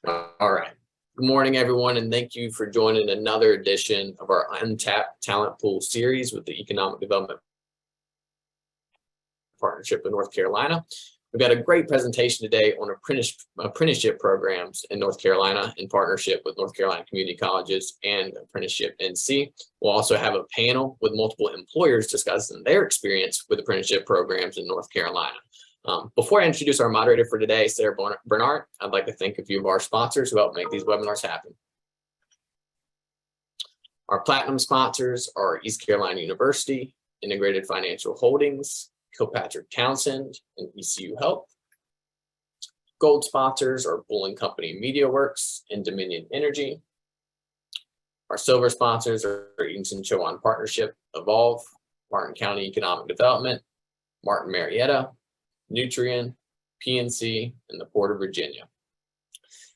All right. Good morning, everyone, and thank you for joining another edition of our Untapped Talent Pool Series with the Economic Development Partnership in North Carolina. We've got a great presentation today on apprenticeship programs in North Carolina in partnership with North Carolina Community Colleges and Apprenticeship NC. We'll also have a panel with multiple employers discussing their experience with apprenticeship programs in North Carolina. Before I introduce our moderator for today, Sarah Bernard, I'd like to thank a few of our sponsors who help make these webinars happen. Our platinum sponsors are East Carolina University, Integrated Financial Holdings, Kilpatrick Townsend, and ECU Health. Gold sponsors are Bull & Company MediaWorks and Dominion Energy. Our silver sponsors are Eatonson Chowan Partnership, Evolve, Martin County Economic Development, Martin Marietta, Nutrien, PNC, and the Port of Virginia.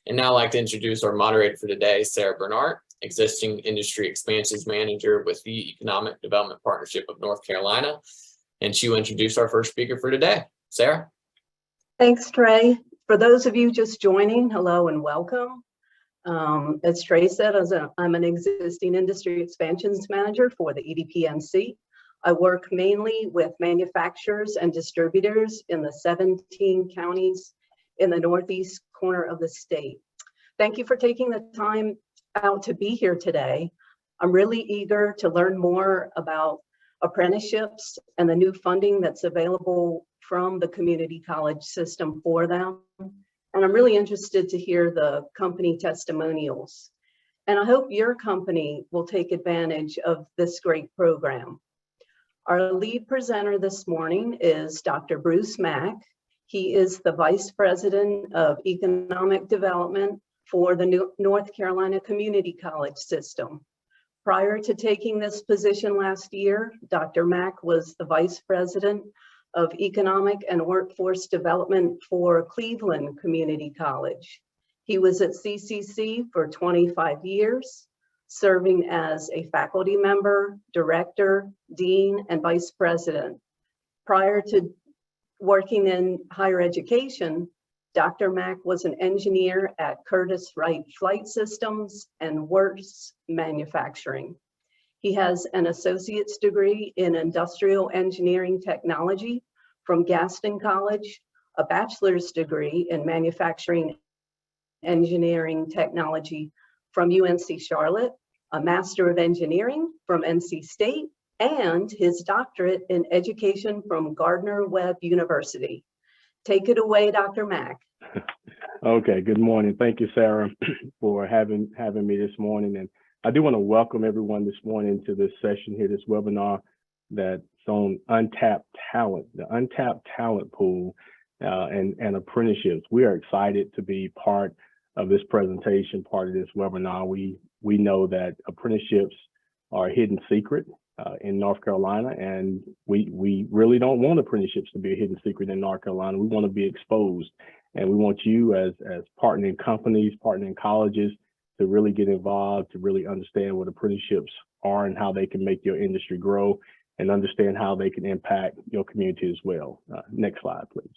And now I'd like to introduce our moderator for today, Sarah Bernard, Existing Industry Expansions Manager with the Economic Development Partnership of North Carolina. And she will introduce our first speaker for today. Sarah? Thanks, Trey. For those of you just joining, hello and welcome. As Trey said, I'm an Existing Industry Expansions Manager for the EDPNC. I work mainly with manufacturers and distributors in the 17 counties in the northeast corner of the state. Thank you for taking the time out to be here today. I'm really eager to learn more about apprenticeships and the new funding that's available from the community college system for them. And I'm really interested to hear the company testimonials. And I hope your company will take advantage of this great program. Our lead presenter this morning is Dr. Bruce Mack. He is the Vice President of Economic Development for the North Carolina Community College System. Prior to taking this position last year, Dr. Mack was the Vice President of Economic and Workforce Development for Cleveland Community College. He was at CCC for 25 years. Serving as a faculty member, director, dean, and vice president. Prior to working in higher education, Dr. Mack was an engineer at Curtiss-Wright Flight Systems and Wirtz Manufacturing. He has an associate's degree in industrial engineering technology from Gaston College, a bachelor's degree in manufacturing engineering technology from UNC Charlotte, a Master of Engineering from NC State, and his doctorate in education from Gardner-Webb University. Take it away, Dr. Mack. Okay, good morning. Thank you, Sarah, for having me this morning. And I do want to welcome everyone this morning to this session here, this webinar that's on Untapped Talent, the Untapped Talent Pool and Apprenticeships. We are excited to be part of this presentation, part of this webinar. We know that apprenticeships are a hidden secret in North Carolina, and we really don't want apprenticeships to be a hidden secret in North Carolina. We want to be exposed, and we want you as partnering companies, partnering colleges to really get involved, to really understand what apprenticeships are and how they can make your industry grow and understand how they can impact your community as well. Next slide, please.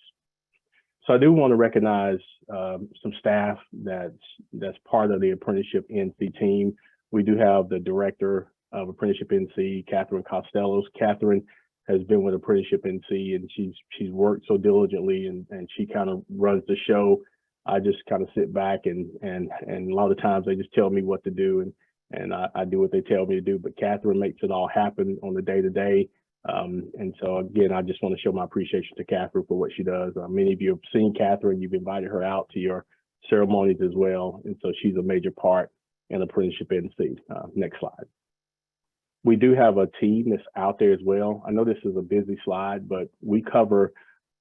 So I do want to recognize some staff that's part of the Apprenticeship NC team. We do have the Director of Apprenticeship NC, Catherine Costellos. Catherine has been with Apprenticeship NC, and she's worked so diligently, and she kind of runs the show. I just kind of sit back and a lot of times they just tell me what to do, and I do what they tell me to do. But Catherine makes it all happen on the day-to-day. And so again, I just want to show my appreciation to Catherine for what she does. Many of you have seen Catherine, you've invited her out to your ceremonies as well. And so she's a major part in Apprenticeship NC. Next slide. We do have a team that's out there as well. I know this is a busy slide, but we cover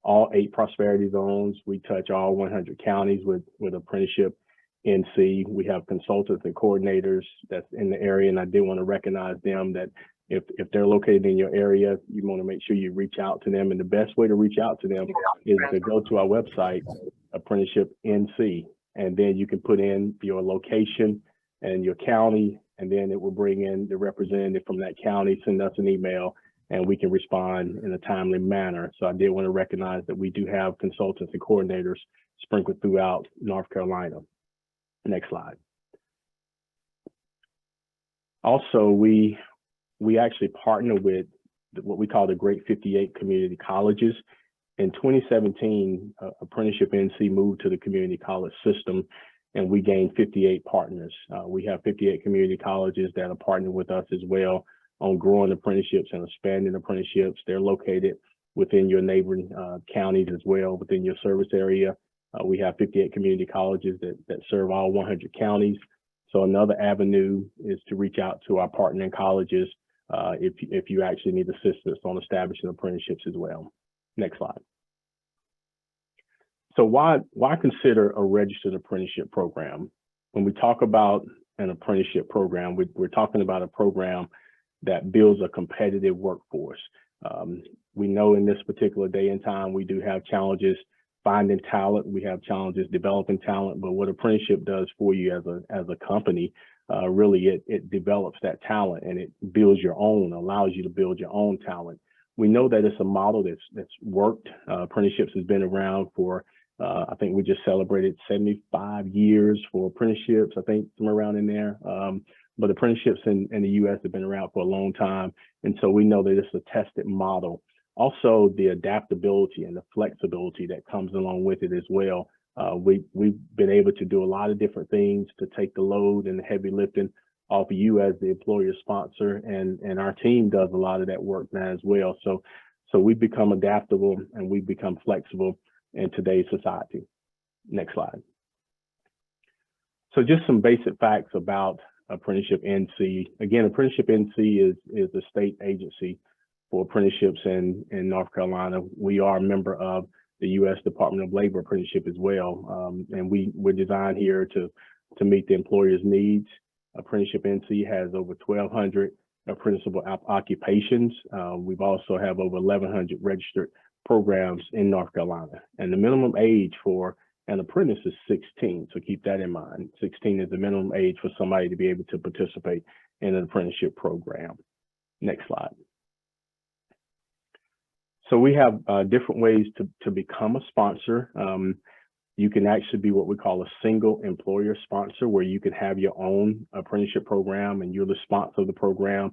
all 8 prosperity zones. We touch all 100 counties with Apprenticeship NC. We have consultants and coordinators that's in the area, and I do want to recognize them that if they're located in your area, you want to make sure you reach out to them. And the best way to reach out to them is to go to our website, Apprenticeship NC, and then you can put in your location and your county, and then it will bring in the representative from that county, send us an email, and we can respond in a timely manner. So I did want to recognize that we do have consultants and coordinators sprinkled throughout North Carolina. Next slide. Also, we actually partner with what we call the Great 58 community colleges. In 2017, Apprenticeship NC moved to the community college system, and we gained 58 partners. We have 58 community colleges that are partnering with us as well on growing apprenticeships and expanding apprenticeships. They're located within your neighboring counties as well, within your service area. We have 58 community colleges that serve all 100 counties. So another avenue is to reach out to our partnering colleges if you actually need assistance on establishing apprenticeships as well. Next slide. So why consider a registered apprenticeship program? When we talk about an apprenticeship program, we're talking about a program that builds a competitive workforce. We know in this particular day and time, we do have challenges finding talent. We have challenges developing talent, but what apprenticeship does for you as a company, really it develops that talent and it builds your own, allows you to build your own talent. We know that it's a model that's worked. Apprenticeships has been around for, I think we just celebrated 75 years for apprenticeships, I think somewhere around in there. But apprenticeships in the US have been around for a long time. And so we know that it's a tested model. Also, the adaptability and the flexibility that comes along with it as well. We've been able to do a lot of different things to take the load and the heavy lifting off of you as the employer sponsor, and our team does a lot of that work now as well. So we've become adaptable and we've become flexible in today's society. Next slide. So just some basic facts about Apprenticeship NC. Again, Apprenticeship NC is a state agency for apprenticeships in North Carolina. We are a member of the U.S. Department of Labor apprenticeship as well. And we're designed here to meet the employer's needs. Apprenticeship NC has over 1,200 apprenticeable occupations. We've also have over 1,100 registered programs in North Carolina. And the minimum age for an apprentice is 16. So keep that in mind. 16 is the minimum age for somebody to be able to participate in an apprenticeship program. Next slide. So we have different ways to become a sponsor. You can actually be what we call a single employer sponsor, where you can have your own apprenticeship program and you're the sponsor of the program.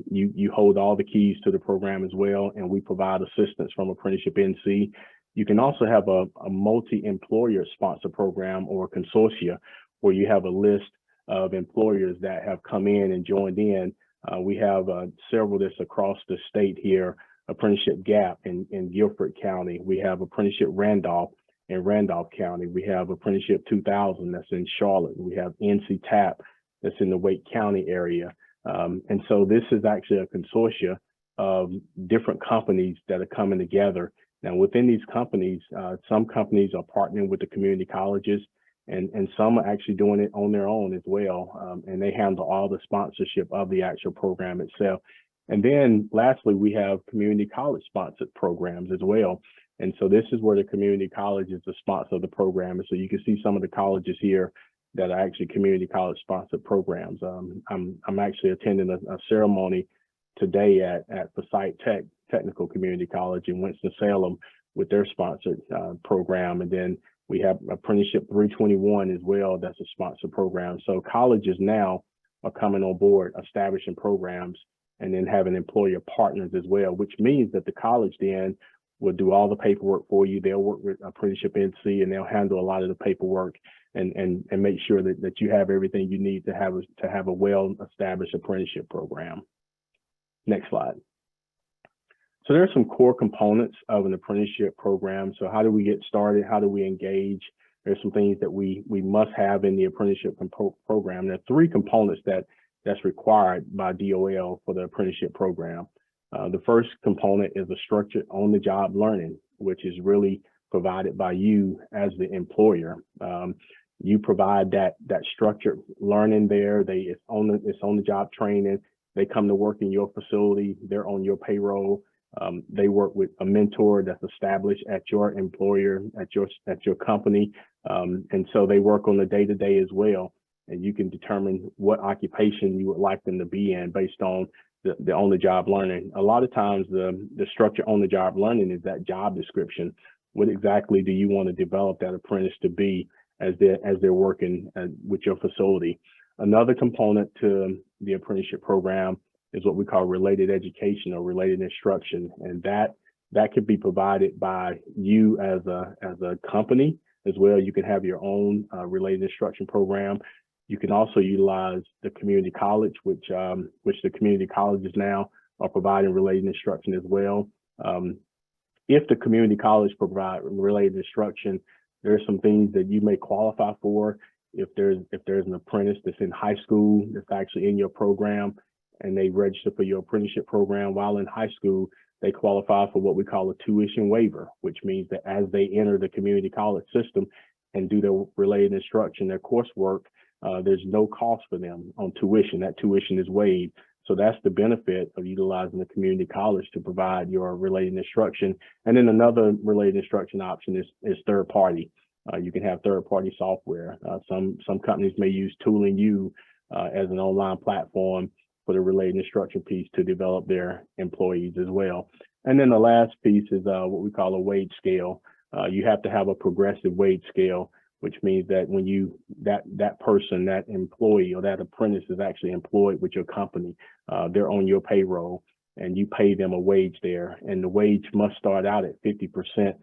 You hold all the keys to the program as well, and we provide assistance from Apprenticeship NC. You can also have a multi-employer sponsor program or consortia, where you have a list of employers that have come in and joined in. We have several that's across the state here. Apprenticeship Gap in Guilford County. We have Apprenticeship Randolph in Randolph County. We have Apprenticeship 2000 that's in Charlotte. We have NC TAP that's in the Wake County area. And so this is actually a consortia of different companies that are coming together. Now within these companies, some companies are partnering with the community colleges, and some are actually doing it on their own as well. And they handle all the sponsorship of the actual program itself. And then lastly, we have community college sponsored programs as well. And so this is where the community college is the sponsor of the program. And so you can see some of the colleges here that are actually community college sponsored programs. I'm actually attending a ceremony today at Forsyth Technical Community College in Winston-Salem with their sponsored program. And then we have Apprenticeship 321 as well. That's a sponsored program. So colleges now are coming on board, establishing programs, and then having employer partners as well, which means that the college then will do all the paperwork for you. They'll work with Apprenticeship NC and they'll handle a lot of the paperwork and make sure that you have everything you need to have a well-established apprenticeship program. Next slide. So there are some core components of an apprenticeship program. So how do we get started? How do we engage? There's some things that we must have in the apprenticeship program. There are three components that's required by DOL for the apprenticeship program. The first component is a structured on-the-job learning, which is really provided by you as the employer. You provide that structured learning there. It's on-the-job training. They come to work in your facility. They're on your payroll. They work with a mentor that's established at your employer, at your company, and so they work on the day-to-day as well. And you can determine what occupation you would like them to be in based on the on-the-job learning. A lot of times the structure on-the-job learning is that job description. What exactly do you want to develop that apprentice to be as they're working with your facility. Another component to the apprenticeship program is what we call related education or related instruction, and that could be provided by you as a company as well. You can have your own related instruction program. You can also utilize the community college, which the community colleges now are providing related instruction as well. If the community college provide related instruction, there are some things that you may qualify for. If there's an apprentice that's in high school that's actually in your program and they register for your apprenticeship program while in high school, they qualify for what we call a tuition waiver, which means that as they enter the community college system and do their related instruction, their coursework, there's no cost for them on tuition. That tuition is waived. So that's the benefit of utilizing the community college to provide your related instruction. And then another related instruction option is third party. You can have third party software. Some companies may use Tooling U as an online platform for the related instruction piece to develop their employees as well. And then the last piece is what we call a wage scale. You have to have a progressive wage scale, which means that when that person, that employee or that apprentice is actually employed with your company, they're on your payroll and you pay them a wage there. And the wage must start out at 50%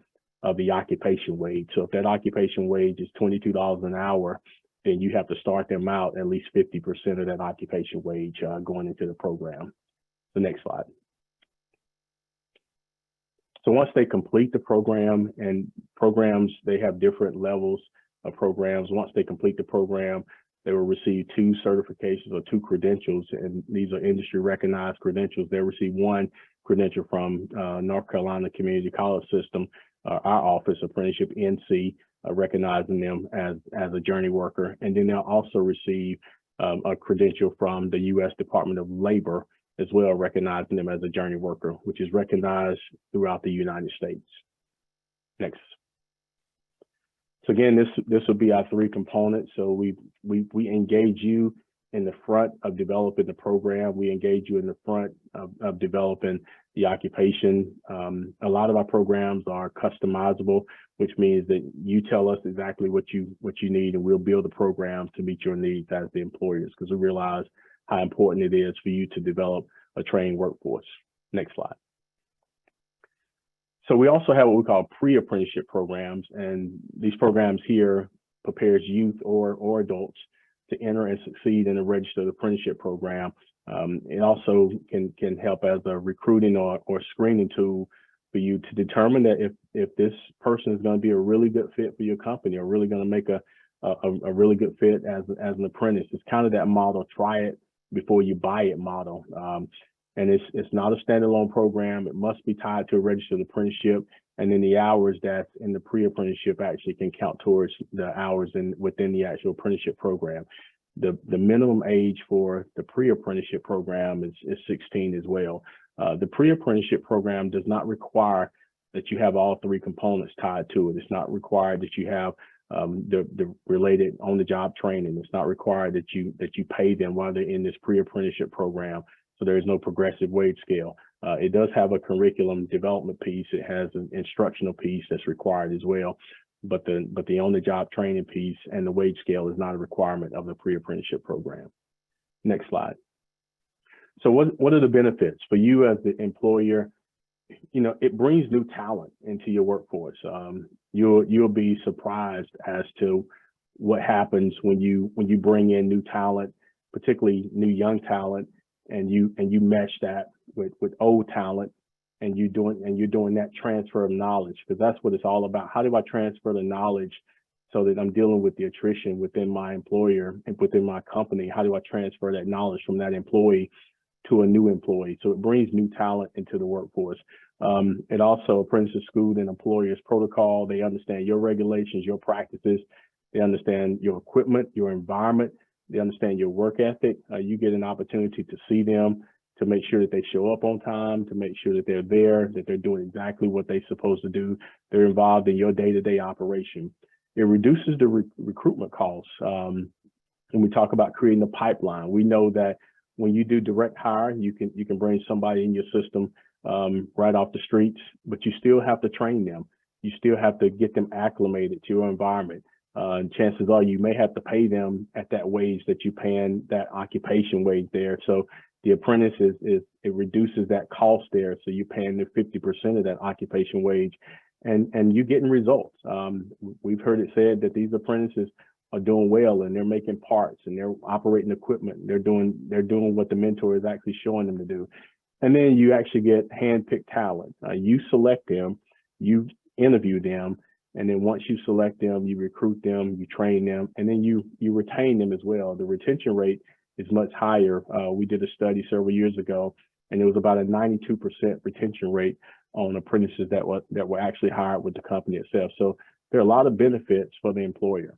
of the occupation wage. So if that occupation wage is $22 an hour, then you have to start them out at least 50% of that occupation wage going into the program. The next slide. So once they complete the program, and programs, they have different levels of programs. Once they complete the program, they will receive 2 certifications or 2 credentials, and these are industry recognized credentials. They'll receive 1 credential from North Carolina Community College System, our office, Apprenticeship NC, recognizing them as a journey worker. And then they'll also receive a credential from the U.S. Department of Labor as well, recognizing them as a journey worker, which is recognized throughout the United States. Next. So again, this will be our 3 components. So we engage you in the front of developing the program. We engage you in the front of developing the occupation. A lot of our programs are customizable, which means that you tell us exactly what you need, and we'll build the program to meet your needs as the employers, because we realize how important it is for you to develop a trained workforce. Next slide. So we also have what we call pre-apprenticeship programs, and these programs here prepares youth or adults to enter and succeed in a registered apprenticeship program. It also can help as a recruiting or screening tool for you to determine that if this person is going to be a really good fit for your company, or really going to make a really good fit as an apprentice. It's kind of that model, try it before you buy it model. And it's not a standalone program. It must be tied to a registered apprenticeship. And then the hours that's in the pre-apprenticeship actually can count towards the hours within the actual apprenticeship program. The minimum age for the pre-apprenticeship program is 16 as well. The pre-apprenticeship program does not require that you have all 3 components tied to it. It's not required that you have the related on-the-job training. It's not required that you pay them while they're in this pre-apprenticeship program. So there is no progressive wage scale. It does have a curriculum development piece. It has an instructional piece that's required as well. But the on-the-job training piece and the wage scale is not a requirement of the pre-apprenticeship program. Next slide. So what are the benefits for you as the employer? You know, it brings new talent into your workforce. You'll be surprised as to what happens when you bring in new talent, particularly new young talent, and you mesh that with old talent, and you're doing that transfer of knowledge, because that's what it's all about. How do I transfer the knowledge so that I'm dealing with the attrition within my employer and within my company? How do I transfer that knowledge from that employee to a new employee? So it brings new talent into the workforce. It also apprentices schooled in employers protocol. They understand your regulations, your practices. They understand your equipment, your environment. They understand your work ethic. You get an opportunity to see them, to make sure that they show up on time, to make sure that they're there, that they're doing exactly what they're supposed to do. They're involved in your day-to-day operation. It reduces the recruitment costs. When we talk about creating a pipeline, we know that when you do direct hire, you can bring somebody in your system right off the streets, but you still have to train them. You still have to get them acclimated to your environment. chances are you may have to pay them at that wage that you're paying that occupation wage there. So the apprentice it reduces that cost there. So you're paying the 50% of that occupation wage, and you're getting results. We've heard it said that these apprentices are doing well, and they're making parts, and they're operating equipment. They're doing what the mentor is actually showing them to do. And then you actually get hand-picked talent. You select them, you interview them, and then once you select them, you recruit them, you train them, and then you retain them as well. The retention rate is much higher. We did a study several years ago, and it was about a 92% retention rate on apprentices that were actually hired with the company itself. So there are a lot of benefits for the employer.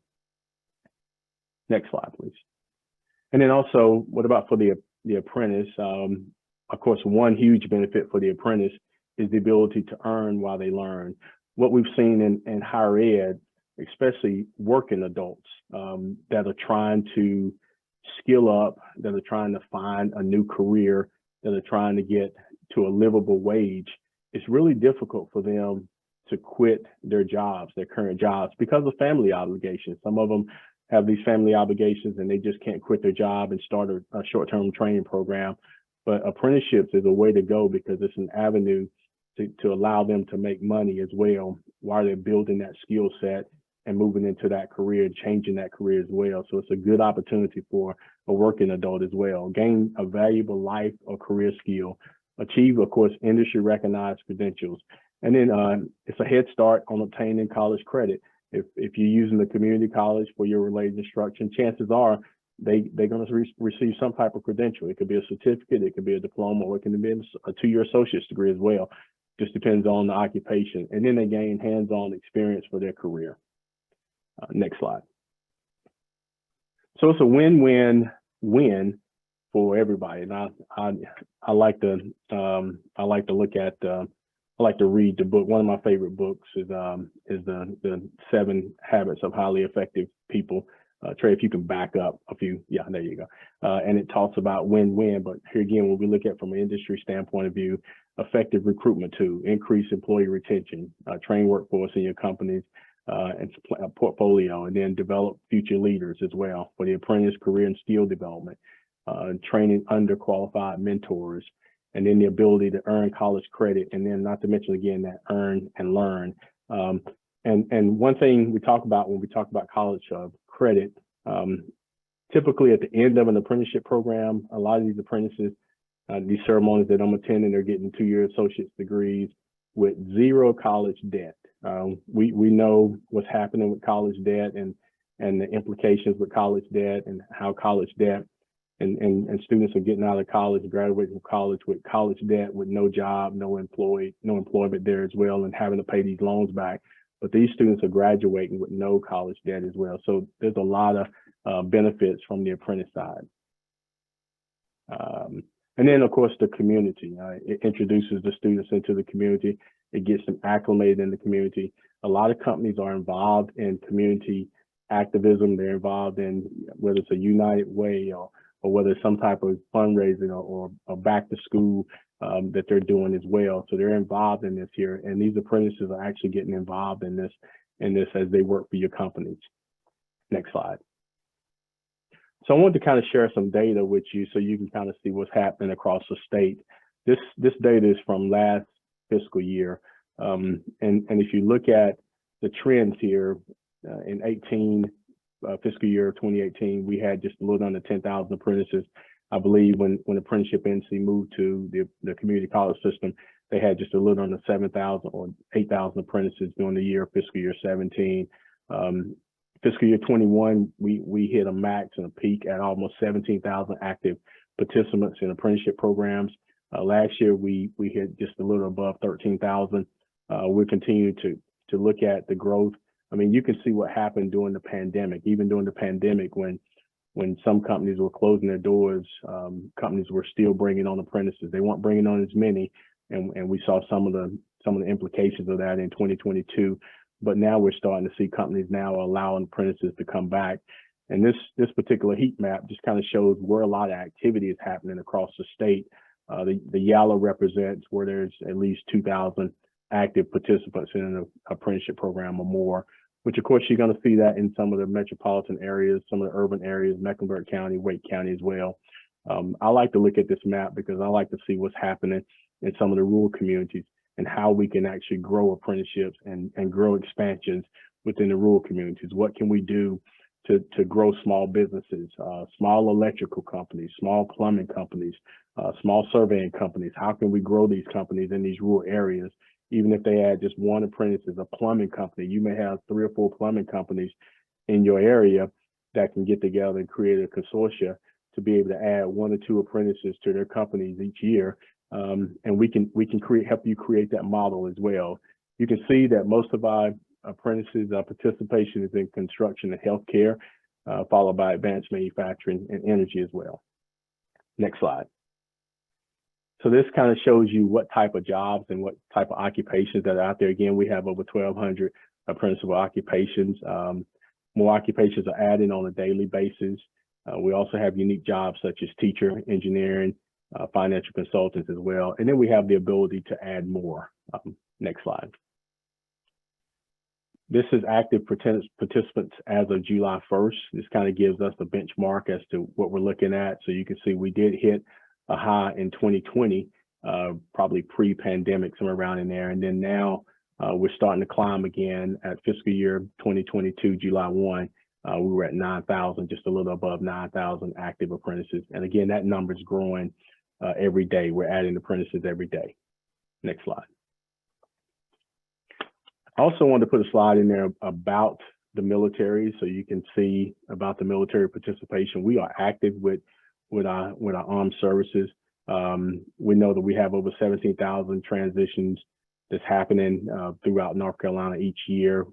Next slide, please. And then also, what about for the apprentice? Of course, one huge benefit for the apprentice is the ability to earn while they learn. What we've seen in higher ed, especially working adults that are trying to skill up, that are trying to find a new career, that are trying to get to a livable wage, it's really difficult for them to quit their jobs, their current jobs, because of family obligations. Some of them have these family obligations and they just can't quit their job and start a short-term training program. But apprenticeships is a way to go because it's an avenue to allow them to make money as well while they're building that skill set and moving into that career, changing that career as well. So it's a good opportunity for a working adult as well. Gain a valuable life or career skill, achieve, of course, industry recognized credentials. And then it's a head start on obtaining college credit. If you're using the community college for your related instruction, chances are they're going to receive some type of credential. It could be a certificate, it could be a diploma, or it can be a 2-year associate's degree as well. Just depends on the occupation. And then they gain hands-on experience for their career. Next slide. So it's a win-win-win for everybody. And I like to look at I like to read the book. One of my favorite books is the 7 Habits of Highly Effective People. Trey, if you can back up a few, yeah, there you go. And it talks about win-win, but here again, when we look at from an industry standpoint of view, effective recruitment to increase employee retention, train workforce in your companies, and a portfolio, and then develop future leaders as well for the apprentice career and skill development, training underqualified mentors, and then the ability to earn college credit, and then not to mention again that earn and learn. And one thing we talk about when we talk about college credit, typically at the end of an apprenticeship program, a lot of these apprentices, these ceremonies that I'm attending, they're getting 2-year associate's degrees with 0 college debt. We know what's happening with college debt and the implications with college debt and how college debt and students are getting out of college, graduating from college with college debt, with no job, no employment there as well, and having to pay these loans back. But these students are graduating with no college debt as well. So there's a lot of benefits from the apprentice side. And then, of course, the community. It introduces the students into the community. It gets them acclimated in the community. A lot of companies are involved in community activism. They're involved in whether it's a United Way or whether it's some type of fundraising or back to school that they're doing as well. So they're involved in this here. And these apprentices are actually getting involved in this as they work for your companies. Next slide. So I wanted to kind of share some data with you so you can kind of see what's happening across the state. This data is from last fiscal year. And if you look at the trends here in fiscal year 2018, we had just a little under 10,000 apprentices. I believe when Apprenticeship NC moved to the community college system, they had just a little under 7,000 or 8,000 apprentices during the year, fiscal year 17. Fiscal year 21, we hit a max and a peak at almost 17,000 active participants in apprenticeship programs. Last year, we hit just a little above 13,000. We're continuing to look at the growth. I mean, you can see what happened during the pandemic. Even during the pandemic, when some companies were closing their doors, companies were still bringing on apprentices. They weren't bringing on as many, and we saw some of the implications of that in 2022. But now we're starting to see companies now allowing apprentices to come back. And this particular heat map just kind of shows where a lot of activity is happening across the state. The yellow represents where there's at least 2,000 active participants in an apprenticeship program or more. which of course you're going to see that in some of the metropolitan areas, some of the urban areas, Mecklenburg County, Wake County as well. I like to look at this map because I like to see what's happening in some of the rural communities and how we can actually grow apprenticeships and grow expansions within the rural communities. What can we do to grow small businesses, small electrical companies, small plumbing companies, small surveying companies? How can we grow these companies in these rural areas? Even if they add just one apprentice as a plumbing company, you may have 3 or 4 plumbing companies in your area that can get together and create a consortia to be able to add 1 or 2 apprentices to their companies each year. And we can help you create that model as well. You can see that most of our apprentices participation is in construction and healthcare, followed by advanced manufacturing and energy as well. Next slide. So this kind of shows you what type of jobs and what type of occupations that are out there. Again, we have over 1,200 apprenticeable occupations. More occupations are added on a daily basis. We also have unique jobs such as teacher, engineering, financial consultants as well. And then we have the ability to add more. Next slide. This is active participants as of July 1st. This kind of gives us a benchmark as to what we're looking at. So you can see we did hit a high in 2020, probably pre-pandemic, somewhere around in there. And then now we're starting to climb again at fiscal year 2022, July 1. We were at 9,000, just a little above 9,000 active apprentices. And again, that number is growing every day. We're adding apprentices every day. Next slide. I also wanted to put a slide in there about the military, so you can see about the military participation. We are active with our armed services. We know that we have over 17,000 transitions that's happening throughout North Carolina each year.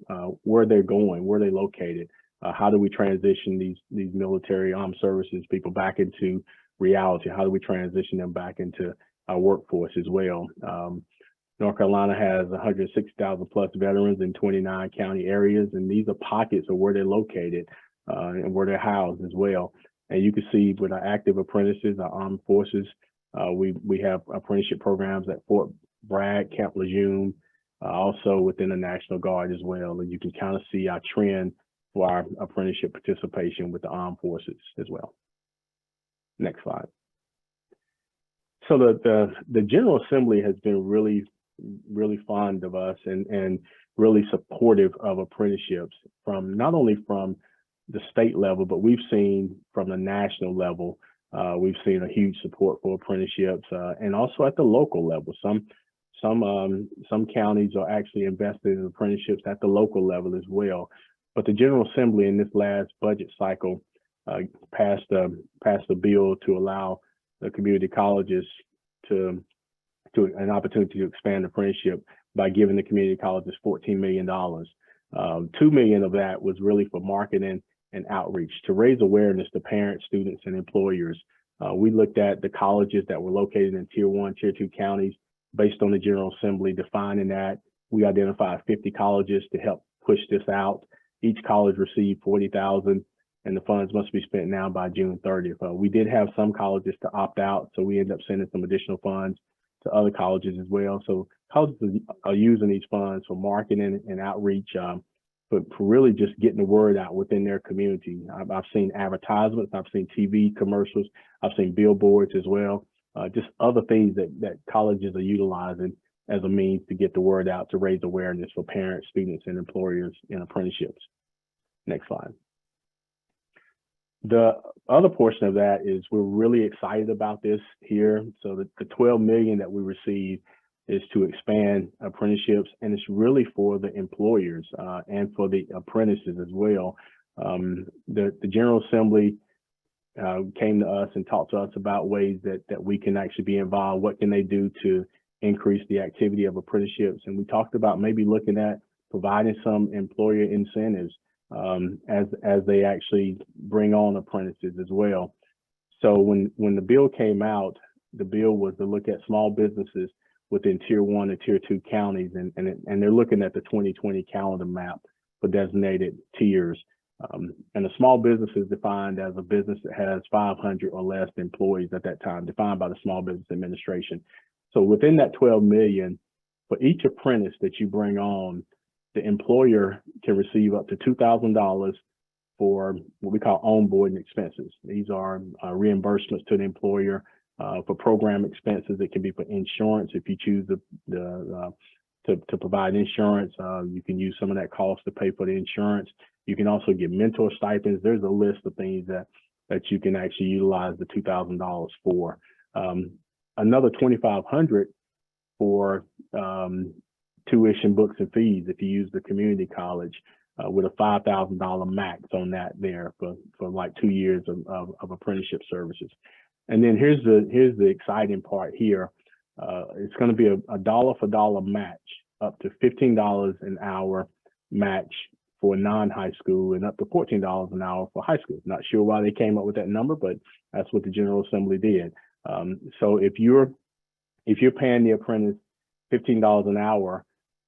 Where they're going, where they're located, how do we transition these military armed services people back into reality? How do we transition them back into our workforce as well? North Carolina has 106,000 plus veterans in 29 county areas, and these are pockets of where they're located and where they're housed as well. And you can see with our active apprentices, our armed forces, we have apprenticeship programs at Fort Bragg, Camp Lejeune, also within the National Guard as well. And you can kind of see our trend for our apprenticeship participation with the armed forces as well. Next slide. So the General Assembly has been really fond of us and really supportive of apprenticeships, from not only from the state level, but we've seen from the national level, we've seen a huge support for apprenticeships, and also at the local level. Some counties are actually invested in apprenticeships at the local level as well. But the General Assembly in this last budget cycle passed a bill to allow the community colleges to an opportunity to expand apprenticeship by giving the community colleges $14 million. $2 million of that was really for marketing and outreach to raise awareness to parents, students, and employers. We looked at the colleges that were located in Tier 1, Tier 2 counties based on the General Assembly defining that. We identified 50 colleges to help push this out. Each college received $40,000, and the funds must be spent now by June 30th. We did have some colleges to opt out, so we ended up sending some additional funds to other colleges as well. So colleges are using these funds for marketing and outreach, but for really just getting the word out within their community. I've seen advertisements, I've seen TV commercials, I've seen billboards as well, just other things that colleges are utilizing as a means to get the word out, to raise awareness for parents, students, and employers in apprenticeships. Next slide. The other portion of that is we're really excited about this here. So the $12 million that we received is to expand apprenticeships, and it's really for the employers and for the apprentices as well. The General Assembly came to us and talked to us about ways that we can actually be involved. What can they do to increase the activity of apprenticeships? And we talked about maybe looking at providing some employer incentives as they actually bring on apprentices as well. So when the bill came out, the bill was to look at small businesses within Tier 1 and Tier 2 counties, and they're looking at the 2020 calendar map for designated tiers. And a small business is defined as a business that has 500 or less employees at that time, defined by the Small Business Administration. So within that $12 million, for each apprentice that you bring on, the employer can receive up to $2,000 for what we call onboarding expenses. These are reimbursements to the employer for program expenses. It can be for insurance if you choose to provide insurance. You can use some of that cost to pay for the insurance. You can also get mentor stipends. There's a list of things that you can actually utilize the $2,000 for. Another $2,500 for tuition, books, and fees if you use the community college with a $5,000 max on that there for like 2 years of apprenticeship services. And then here's the exciting part here. It's going to be a dollar for dollar match up to $15 an hour match for non-high school and up to $14 an hour for high school. Not sure why they came up with that number, but that's what the General Assembly did. So if you're paying the apprentice $15 an hour,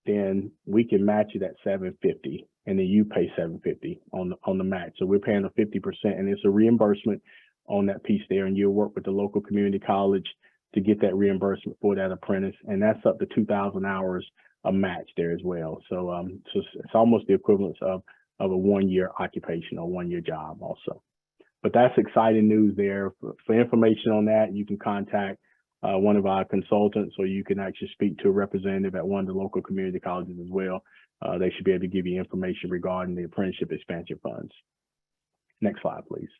then we can match it at $750, and then you pay $750 on the match. So we're paying a 50%, and it's a reimbursement on that piece there, and you'll work with the local community college to get that reimbursement for that apprentice, and that's up to 2,000 hours a match there as well. So it's almost the equivalence of a 1-year occupation or 1-year job also. But that's exciting news there. For information on that, you can contact one of our consultants, or you can actually speak to a representative at one of the local community colleges as well. They should be able to give you information regarding the apprenticeship expansion funds. Next slide, please.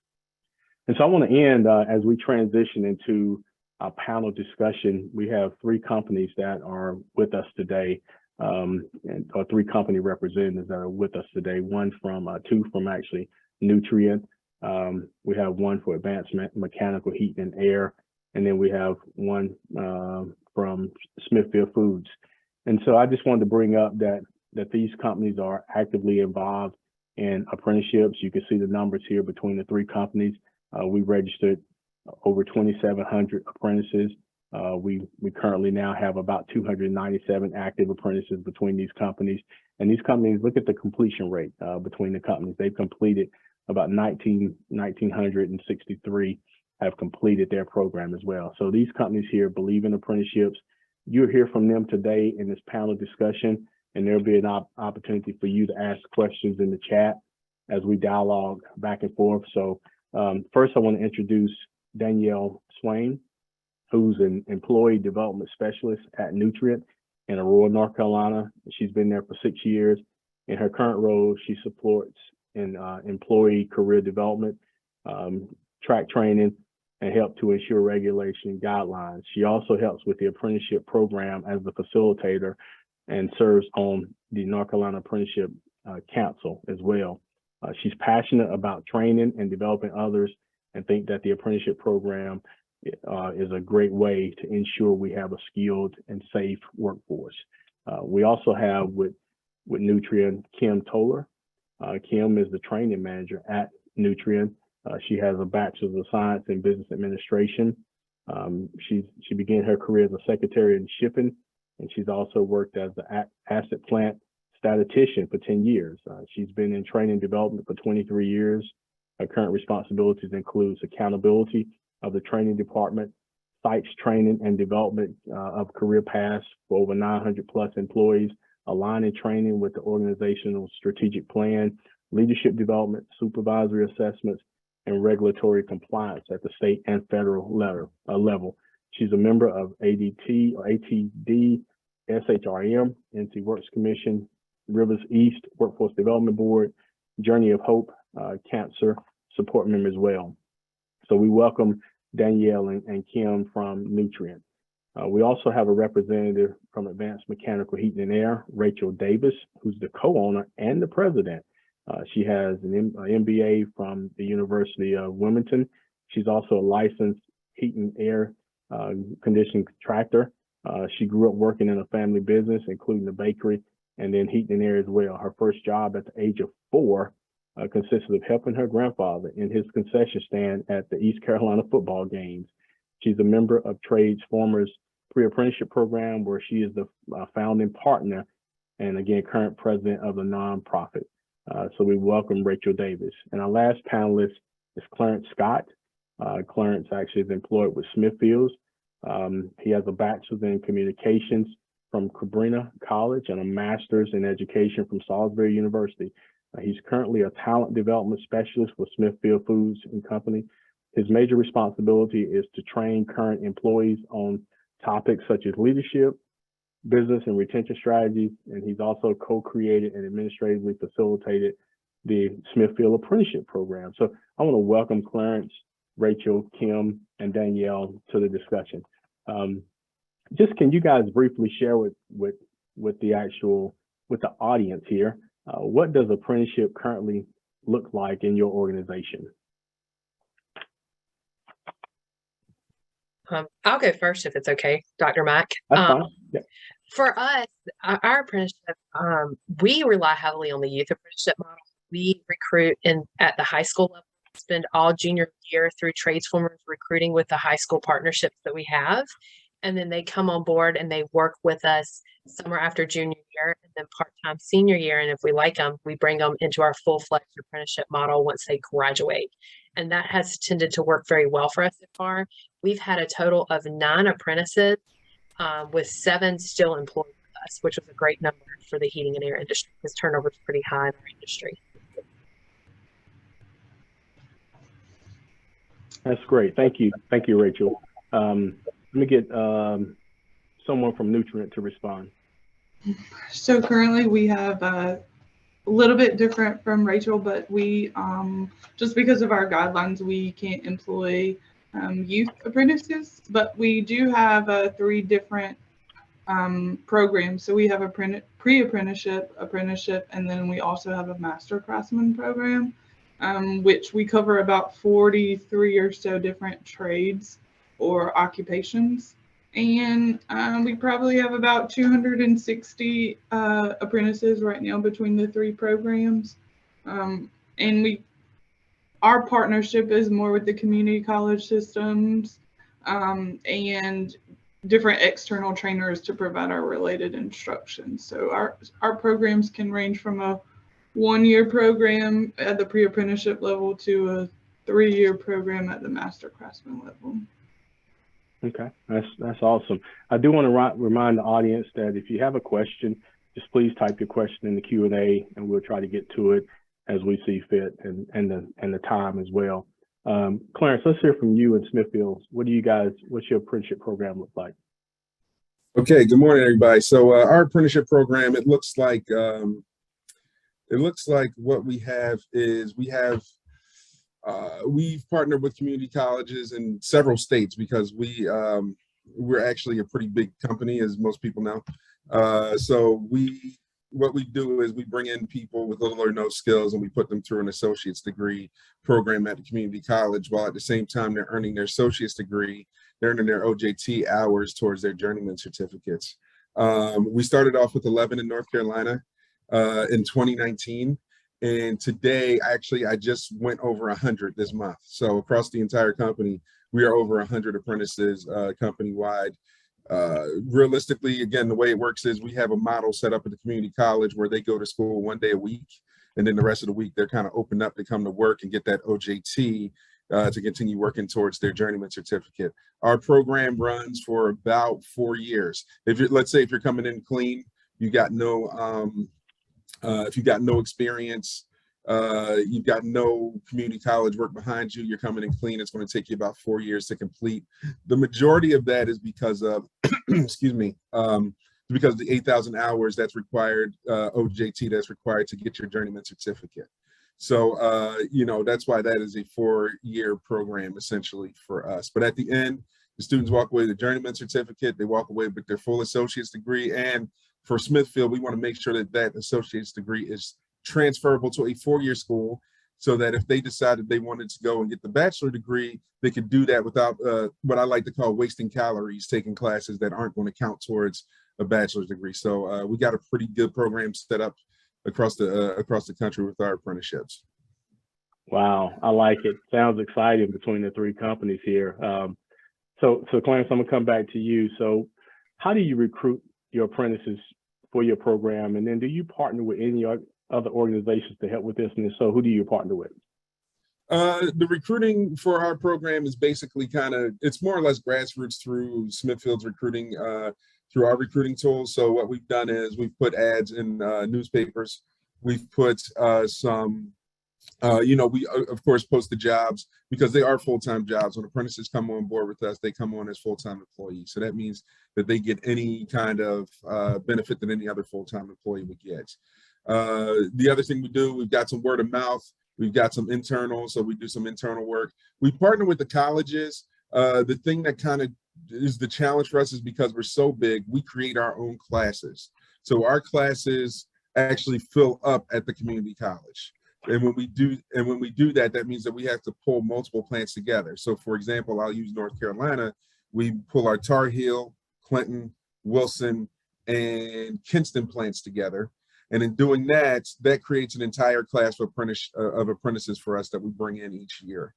And so I want to end as we transition into our panel discussion. We have 3 companies that are with us today, or 3 company representatives that are with us today. 2 from actually Nutrient. We have 1 for Advanced Mechanical Heat and Air, and then we have 1 from Smithfield Foods. And so I just wanted to bring up that these companies are actively involved in apprenticeships. You can see the numbers here between the 3 companies. We registered over 2,700 apprentices. We currently now have about 297 active apprentices between these companies. And these companies, look at the completion rate between the companies. They've completed about 1,963 have completed their program as well. So these companies here believe in apprenticeships. You'll hear from them today in this panel discussion, and there'll be an opportunity for you to ask questions in the chat as we dialogue back and forth. So first, I want to introduce Danielle Swain, who's an employee development specialist at Nutrient in Aurora, North Carolina. She's been there for 6 years. In her current role, she supports in employee career development, track training, and help to ensure regulation and guidelines. She also helps with the apprenticeship program as the facilitator and serves on the North Carolina Apprenticeship Council as well. She's passionate about training and developing others, and think that the apprenticeship program is a great way to ensure we have a skilled and safe workforce. We also have with Nutrient, Kim Toller. Kim is the training manager at Nutrient. She has a Bachelor's of Science in Business Administration. She began her career as a secretary in shipping, and she's also worked as the asset plant statistician for 10 years. She's been in training development for 23 years. Her current responsibilities includes accountability of the training department, sites training and development of career paths for over 900 plus employees, aligning training with the organizational strategic plan, leadership development, supervisory assessments, and regulatory compliance at the state and federal level. She's a member of ADT or ATD, SHRM, NC Works Commission, Rivers East Workforce Development Board, Journey of Hope, Cancer Support member as well. So we welcome Danielle and Kim from Nutrient. We also have a representative from Advanced Mechanical Heat and Air, Rachel Davis, who's the co-owner and the president. She has an MBA from the University of Wilmington. She's also a licensed heat and air conditioning contractor. She grew up working in a family business, including the bakery and then heat and air as well. Her first job at the age of 4 consisted of helping her grandfather in his concession stand at the East Carolina football games. She's a member of Trades Formers pre-apprenticeship program, where she is the founding partner and again, current president of the nonprofit. So we welcome Rachel Davis. And our last panelist is Clarence Scott. Clarence actually is employed with Smithfields. He has a bachelor's in communications from Cabrina College and a master's in education from Salisbury University. He's currently a talent development specialist for Smithfield Foods and Company. His major responsibility is to train current employees on topics such as leadership, business and retention strategies, and he's also co-created and administratively facilitated the Smithfield Apprenticeship Program. So I want to welcome Clarence, Rachel, Kim, and Danielle to the discussion. Just can you guys briefly share with the audience here, what does apprenticeship currently look like in your organization? I'll go first if it's okay, Dr. Mack. That's fine. Yeah. For us, our apprenticeship, we rely heavily on the youth apprenticeship model. We recruit at the high school level, spend all junior year through trades formers recruiting with the high school partnerships that we have. And then they come on board and they work with us summer after junior year and then part-time senior year. And if we like them, we bring them into our full-fledged apprenticeship model once they graduate. And that has tended to work very well for us so far. We've had a total of 9 apprentices with 7 still employed with us, which was a great number for the heating and air industry because turnover is pretty high in our industry. That's great. Thank you. Thank you, Rachel. Let me get someone from Nutrient to respond. So currently we have a little bit different from Rachel, but we, just because of our guidelines, we can't employ youth apprentices, but we do have 3 different programs. So we have a pre-apprenticeship, apprenticeship, and then we also have a master craftsman program, which we cover about 43 or so different trades or occupations. And we probably have about 260 apprentices right now between the 3 programs. And our partnership is more with the community college systems and different external trainers to provide our related instruction. So our programs can range from a 1-year program at the pre-apprenticeship level to a 3-year program at the master craftsman level. Okay, that's awesome. I do want to remind the audience that if you have a question, just please type your question in the Q&A, and we'll try to get to it as we see fit and the time as well. Clarence, let's hear from you in Smithfield. What's your apprenticeship program look like? Okay, good morning, everybody. So our apprenticeship program, it looks like what we have is we've partnered with community colleges in several states because we're actually a pretty big company, as most people know. So what we do is we bring in people with little or no skills and we put them through an associate's degree program at the community college, while at the same time they're earning their associate's degree, they're earning their OJT hours towards their journeyman certificates. We started off with 11 in North Carolina in 2019. And today, actually, I just went over 100 this month. So across the entire company, we are over 100 apprentices company-wide. Realistically, again, the way it works is we have a model set up at the community college where they go to school 1 day a week. And then the rest of the week, they're kind of opened up to come to work and get that OJT to continue working towards their journeyman certificate. Our program runs for about 4 years. Let's say if you're coming in clean, you got no if you got no experience, you've got no community college work behind you, you're coming in clean, it's going to take you about 4 years to complete. The majority of that is because of, excuse me, because of the 8,000 hours that's required, OJT that's required to get your journeyman certificate. So, that's why that is a 4-year program essentially for us. But at the end, the students walk away with a journeyman certificate, they walk away with their full associate's degree, and for Smithfield, we want to make sure that that associate's degree is transferable to a 4-year school so that if they decided they wanted to go and get the bachelor degree, they could do that without what I like to call wasting calories, taking classes that aren't going to count towards a bachelor's degree. So we got a pretty good program set up across the country with our apprenticeships. Wow, I like it. Sounds exciting between the 3 companies here. So Clarence, I'm gonna come back to you. So how do you recruit your apprentices for your program? And then do you partner with any other organizations to help with this? And if so, who do you partner with? The recruiting for our program is basically it's more or less grassroots through Smithfield's recruiting through our recruiting tools. So what we've done is we've put ads in newspapers. We've put we of course post the jobs because they are full-time jobs. When apprentices come on board with us, they come on as full-time employees. So that means that they get any kind of benefit that any other full-time employee would get. The other thing we do, we've got some word of mouth. We've got some internal, so we do some internal work. We partner with the colleges. The thing that kind of is the challenge for us is because we're so big, we create our own classes. So our classes actually fill up at the community college. And when we do that, that means that we have to pull multiple plants together. So for example, I'll use North Carolina. We pull our Tar Heel, Clinton, Wilson, and Kinston plants together. And in doing that, that creates an entire class of apprentices for us that we bring in each year.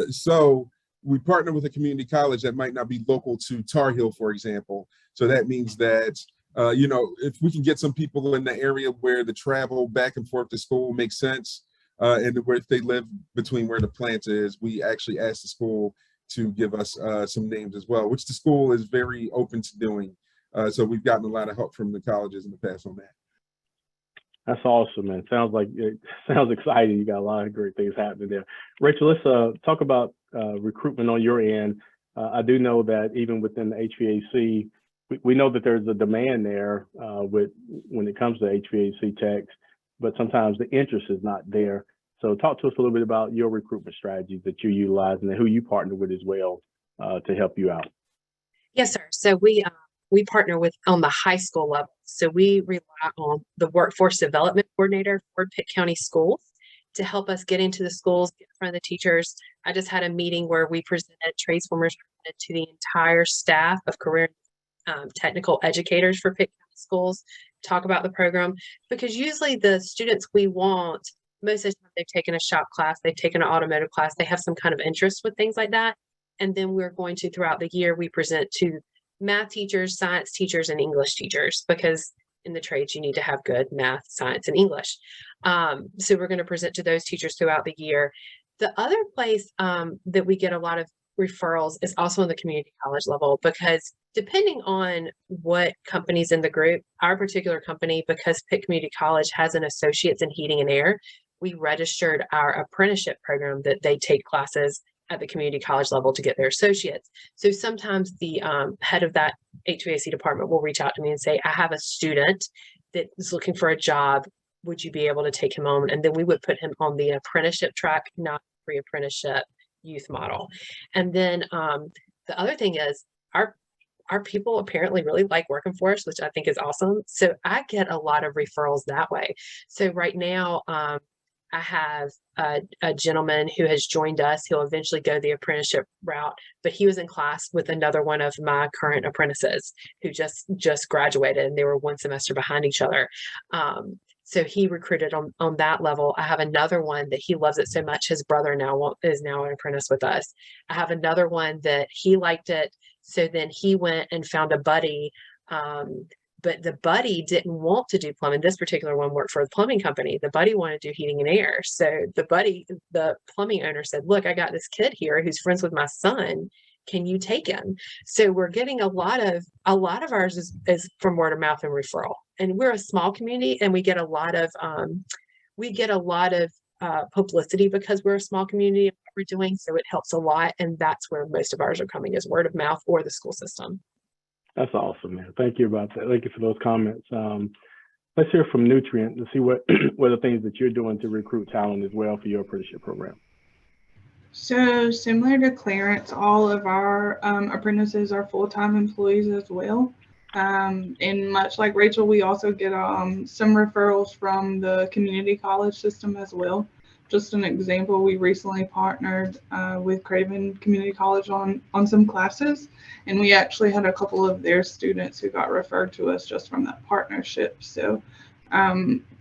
So we partner with a community college that might not be local to Tar Heel, for example. So that means that if we can get some people in the area where the travel back and forth to school makes sense, and where if they live between where the plant is, we actually ask the school to give us some names as well, which the school is very open to doing. So we've gotten a lot of help from the colleges in the past on that. That's awesome, man. Sounds exciting. You got a lot of great things happening there. Rachel, let's talk about recruitment on your end. I do know that even within the HVAC, we know that there's a demand there when it comes to HVAC techs, but sometimes the interest is not there. So talk to us a little bit about your recruitment strategies that you utilize and who you partner with as well to help you out. Yes, sir. So we partner with on the high school level. So we rely on the workforce development coordinator for Pitt County Schools to help us get into the schools, get in front of the teachers. I just had a meeting where we presented Tradesformers to the entire staff of career technical educators for Pitt County Schools, talk about the program, because usually the students we want, most of the time they've taken a shop class, they've taken an automotive class, they have some kind of interest with things like that. And then we're going to, throughout the year, we present to math teachers, science teachers, and English teachers, because in the trades you need to have good math, science, and English. So we're going to present to those teachers throughout the year. The other place that we get a lot of referrals is also on the community college level, because depending on what companies in the group, our particular company, because Pitt Community College has an associate's in heating and air, we registered our apprenticeship program that they take classes at the community college level to get their associates. So sometimes the head of that HVAC department will reach out to me and say, I have a student that is looking for a job. Would you be able to take him on? And then we would put him on the apprenticeship track, not pre-apprenticeship youth model. And then the other thing is our people apparently really like working for us, which I think is awesome. So I get a lot of referrals that way. So right now, I have a gentleman who has joined us. He'll eventually go the apprenticeship route, but he was in class with another one of my current apprentices who just graduated, and they were one semester behind each other. So he recruited on that level. I have another one that he loves it so much. His brother is now an apprentice with us. I have another one that he liked it. So then he went and found a buddy, but the buddy didn't want to do plumbing. This particular one worked for the plumbing company. The buddy wanted to do heating and air. So the plumbing owner said, look, I got this kid here who's friends with my son. Can you take him? So we're getting a lot of ours is from word of mouth and referral. And we're a small community, and we get a lot of publicity because we're a small community of what we're doing. So it helps a lot. And that's where most of ours are coming, is word of mouth or the school system. That's awesome, man. Thank you about that. Thank you for those comments. Let's hear from Nutrient and see what are the things that you're doing to recruit talent as well for your apprenticeship program. So similar to Clarence, all of our apprentices are full-time employees as well. And much like Rachel, we also get some referrals from the community college system as well. Just an example, we recently partnered with Craven Community College on some classes, and we actually had a couple of their students who got referred to us just from that partnership. So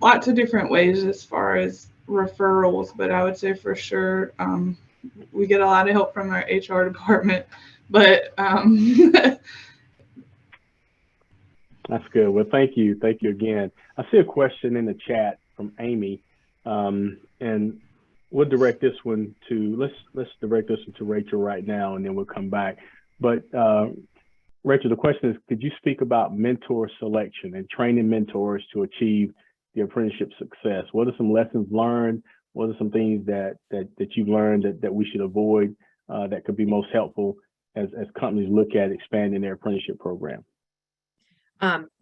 lots of different ways as far as referrals, but I would say for sure we get a lot of help from our HR department, but That's good. Well, thank you. Thank you again. I see a question in the chat from Amy, and we'll direct this one to, let's direct this one to Rachel right now, and then we'll come back. But Rachel, the question is, could you speak about mentor selection and training mentors to achieve the apprenticeship success? What are some lessons learned? What are some things that you've learned that we should avoid that could be most helpful as companies look at expanding their apprenticeship program?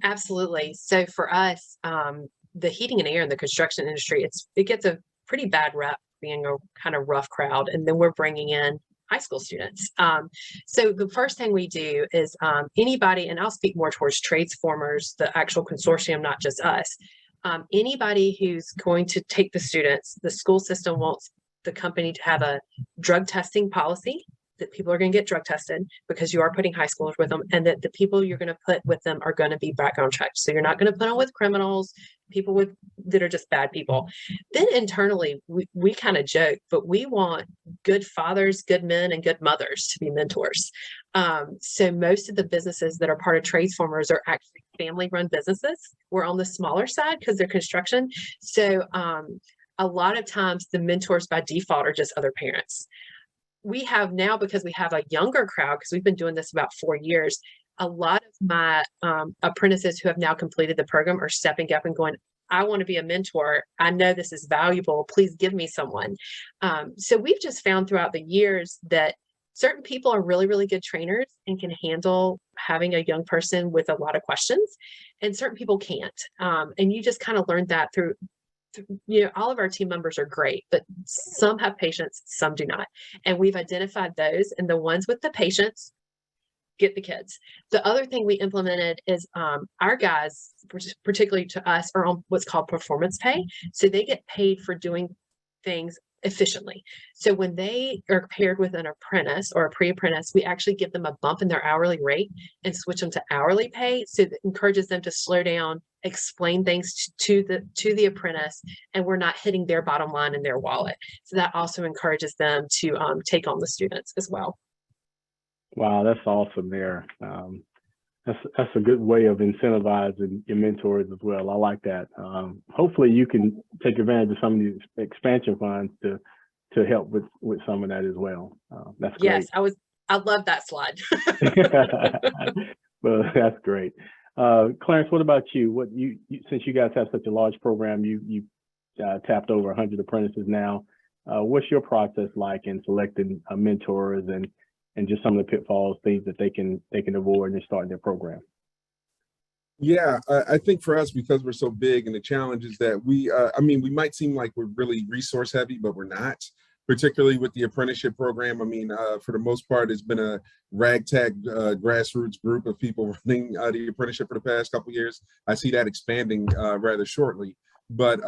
Absolutely. So for us, the heating and air in the construction industry, it gets a pretty bad rep being a kind of rough crowd. And then we're bringing in high school students. So the first thing we do is anybody, and I'll speak more towards trades formers, the actual consortium, not just us. Anybody who's going to take the students, the school system wants the company to have a drug testing policy, that people are going to get drug tested because you are putting high schoolers with them, and that the people you're going to put with them are going to be background checked. So you're not going to put them with criminals, people that are just bad people. Then internally, we kind of joke, but we want good fathers, good men, and good mothers to be mentors. So most of the businesses that are part of trades formers are actually family-run businesses. We're on the smaller side because they're construction. So a lot of times the mentors by default are just other parents. We have now, because we have a younger crowd, because we've been doing this about 4 years, a lot of my apprentices who have now completed the program are stepping up and going, I want to be a mentor. I know this is valuable. Please give me someone. So we've just found throughout the years that certain people are really, really good trainers and can handle having a young person with a lot of questions, and certain people can't. And you just kind of learned that through, all of our team members are great, but some have patience, some do not. And we've identified those, and the ones with the patience get the kids. The other thing we implemented is our guys, particularly to us, are on what's called performance pay. So they get paid for doing things efficiently. So when they are paired with an apprentice or a pre-apprentice, we actually give them a bump in their hourly rate and switch them to hourly pay. So that encourages them to slow down, explain things to the apprentice, and we're not hitting their bottom line in their wallet. So that also encourages them to take on the students as well. Wow, that's awesome there. That's a good way of incentivizing your mentors as well. I like that. Hopefully you can take advantage of some of these expansion funds to help with some of that as well. That's great. Yes, I love that slide. Well, that's great. Clarence, what about you? Since you guys have such a large program, you tapped over 100 apprentices now. What's your process like in selecting mentors and just some of the pitfalls, things that they can avoid in starting their program? Yeah, I think for us, because we're so big, and the challenge is that we might seem like we're really resource heavy, but we're not, particularly with the apprenticeship program. For the most part, it's been a ragtag grassroots group of people running the apprenticeship for the past couple of years. I see that expanding rather shortly. But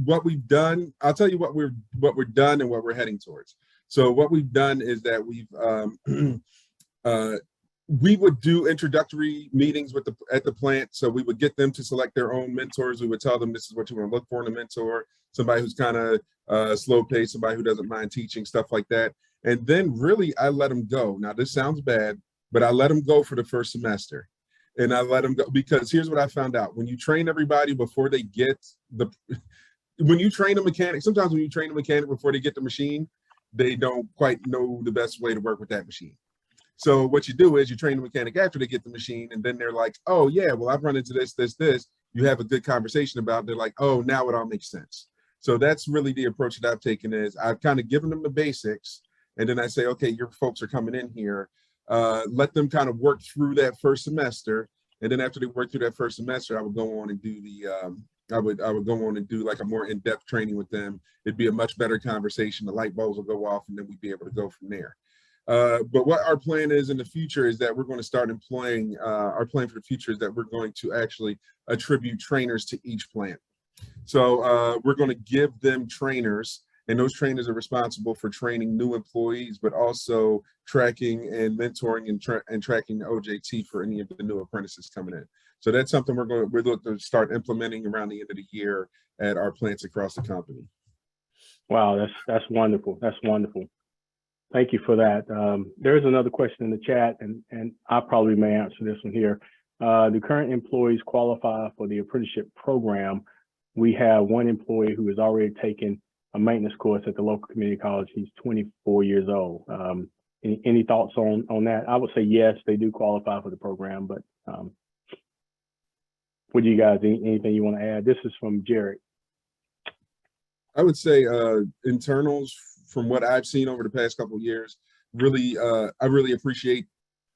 what we've done, I'll tell you what we're done and what we're heading towards. So what we've done is that we would do introductory meetings at the plant. So we would get them to select their own mentors. We would tell them, this is what you want to look for in a mentor, somebody who's kind of slow paced, somebody who doesn't mind teaching, stuff like that. And then really I let them go. Now this sounds bad, but I let them go for the first semester. And I let them go because here's what I found out. When you train everybody before they get when you train a mechanic, sometimes when you train a mechanic before they get the machine, they don't quite know the best way to work with that machine. So what you do is you train the mechanic after they get the machine, and then they're like, oh yeah, well, I've run into this. You have a good conversation about it. They're like, oh, now it all makes sense. So that's really the approach that I've taken is I've kind of given them the basics, and then I say, okay, your folks are coming in here. Let them kind of work through that first semester. And then after they work through that first semester, I would go on and do I would go on and do like a more in-depth training with them. It'd be a much better conversation. The light bulbs will go off, and then we'd be able to go from there. But what our plan is in the future is that we're going to start employing, our plan for the future is that we're going to actually attribute trainers to each plant. So we're going to give them trainers, and those trainers are responsible for training new employees, but also tracking and mentoring and tracking the OJT for any of the new apprentices coming in. So that's something we're looking to start implementing around the end of the year at our plants across the company. Wow, that's wonderful. That's wonderful. Thank you for that. There's another question in the chat, and I probably may answer this one here. Do current employees qualify for the apprenticeship program? We have one employee who has already taken a maintenance course at the local community college. He's 24 years old. Any thoughts on that? I would say yes, they do qualify for the program, but what do you guys, anything you want to add? This is from Jared. I would say internals, from what I've seen over the past couple of years, really, I really appreciate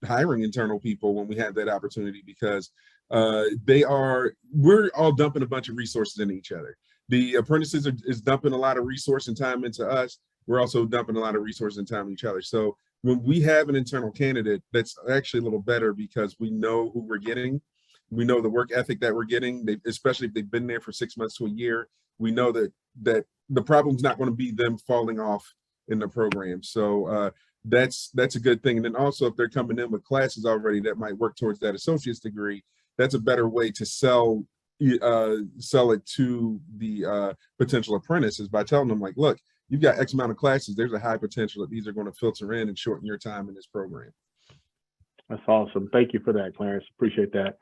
hiring internal people when we have that opportunity, because we're all dumping a bunch of resources into each other. The apprentices is dumping a lot of resource and time into us. We're also dumping a lot of resources and time into each other. So when we have an internal candidate, that's actually a little better, because we know who we're getting. We know the work ethic that we're getting, especially if they've been there for 6 months to a year. We know that the problem's not going to be them falling off in the program. So that's a good thing. And then also, if they're coming in with classes already that might work towards that associate's degree, that's a better way to sell it to the potential apprentices, by telling them, like, look, you've got X amount of classes. There's a high potential that these are going to filter in and shorten your time in this program. That's awesome. Thank you for that, Clarence. Appreciate that.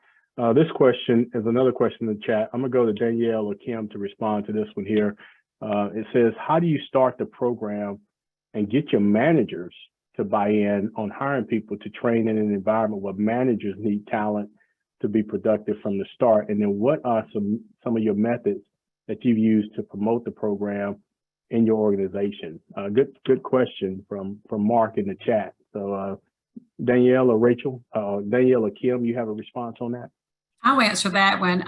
This question is another question in the chat. I'm going to go to Danielle or Kim to respond to this one here. It says, how do you start the program and get your managers to buy in on hiring people to train in an environment where managers need talent to be productive from the start? And then what are some of your methods that you've used to promote the program in your organization? Good question from Mark in the chat. So Danielle or Rachel, Danielle or Kim, you have a response on that? I'll answer that one.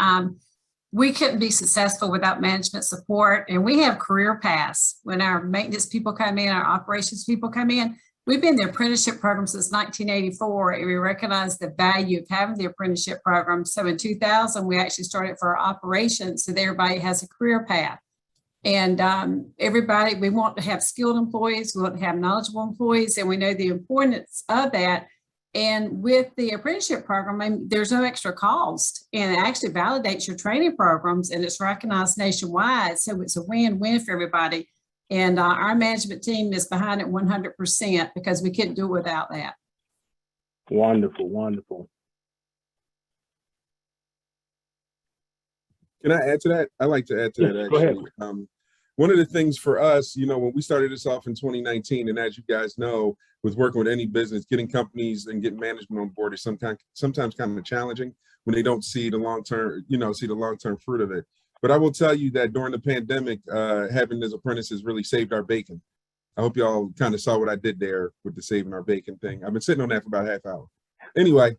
We couldn't be successful without management support, and we have career paths. When our maintenance people come in, our operations people come in, we've been in the apprenticeship program since 1984, and we recognize the value of having the apprenticeship program. So in 2000, we actually started for our operations, so that everybody has a career path. And everybody, we want to have skilled employees, we want to have knowledgeable employees, and we know the importance of that. And with the apprenticeship program, there's no extra cost, and it actually validates your training programs, and it's recognized nationwide. So it's a win-win for everybody. And our management team is behind it 100%, because we couldn't do it without that. Wonderful, wonderful. Can I add to that? I like to add to that, actually. Go ahead. One of the things for us, when we started this off in 2019, and as you guys know, with working with any business, getting companies and getting management on board is sometimes kind of challenging when they don't see the long-term fruit of it. But I will tell you that during the pandemic, having those apprentices really saved our bacon. I hope y'all kind of saw what I did there with the saving our bacon thing. I've been sitting on that for about a half hour. Anyway,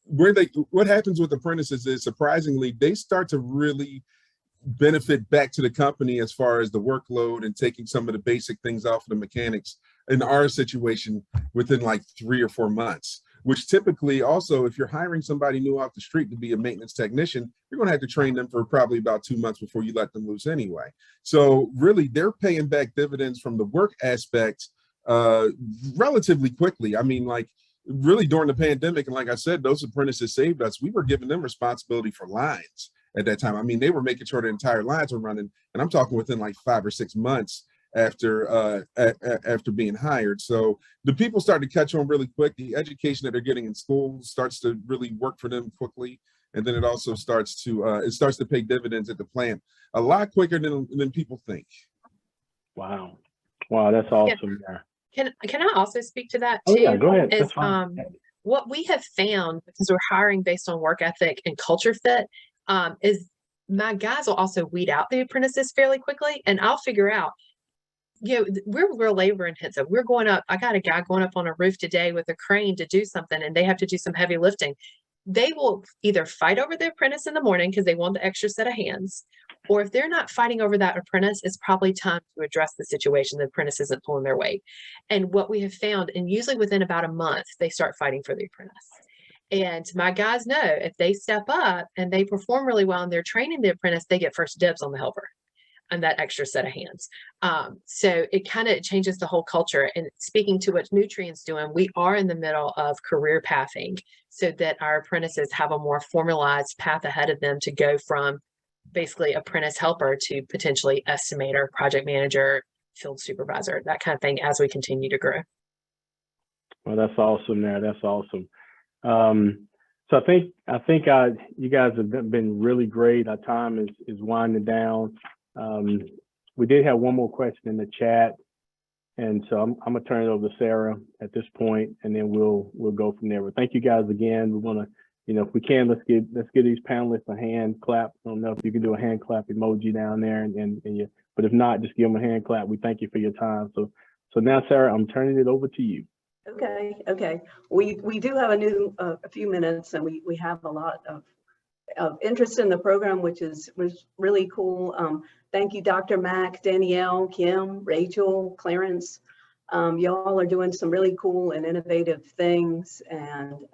what happens with apprentices is, surprisingly, they start to really benefit back to the company as far as the workload and taking some of the basic things off of the mechanics in our situation within like 3 or 4 months, which typically also, if you're hiring somebody new off the street to be a maintenance technician, you're going to have to train them for probably about 2 months before you let them loose anyway. So really, they're paying back dividends from the work aspect relatively quickly. I mean, like, really during the pandemic, and like I said, those apprentices saved us. We were giving them responsibility for lines at that time. I mean, they were making sure the entire lines were running, and I'm talking within like 5 or 6 months after being hired. So the people start to catch on really quick. The education that they're getting in school starts to really work for them quickly, and then it also starts to pay dividends at the plant a lot quicker than people think. Wow, that's awesome. Can I also speak to that too? Oh yeah, go ahead. That's fine. What we have found, because we're hiring based on work ethic and culture fit, is my guys will also weed out the apprentices fairly quickly, and I'll figure out, we're real labor intensive. We're going up. I got a guy going up on a roof today with a crane to do something, and they have to do some heavy lifting. They will either fight over the apprentice in the morning because they want the extra set of hands, or if they're not fighting over that apprentice, it's probably time to address the situation. The apprentice isn't pulling their weight. And what we have found, and usually within about a month, they start fighting for the apprentice. And my guys know, if they step up and they perform really well and they're training the apprentice, they get first dibs on the helper and that extra set of hands. So it kind of changes the whole culture. And speaking to what Nutrient's doing, we are in the middle of career pathing so that our apprentices have a more formalized path ahead of them to go from basically apprentice helper to potentially estimator, project manager, field supervisor, that kind of thing, as we continue to grow. Well, that's awesome there. That's awesome. So I think you guys have been really great. Our time is winding down. We did have one more question in the chat. And so I'm gonna turn it over to Sarah at this point, and then we'll go from there. But thank you guys again. We want to, if we can, let's give these panelists a hand clap. I don't know if you can do a hand clap emoji down there, but if not, just give them a hand clap. We thank you for your time. So now, Sarah, I'm turning it over to you. Okay. We do have a few minutes, and we have a lot of interest in the program, which was really cool. Thank you, Dr. Mack, Danielle, Kim, Rachel, Clarence. Y'all are doing some really cool and innovative things. And,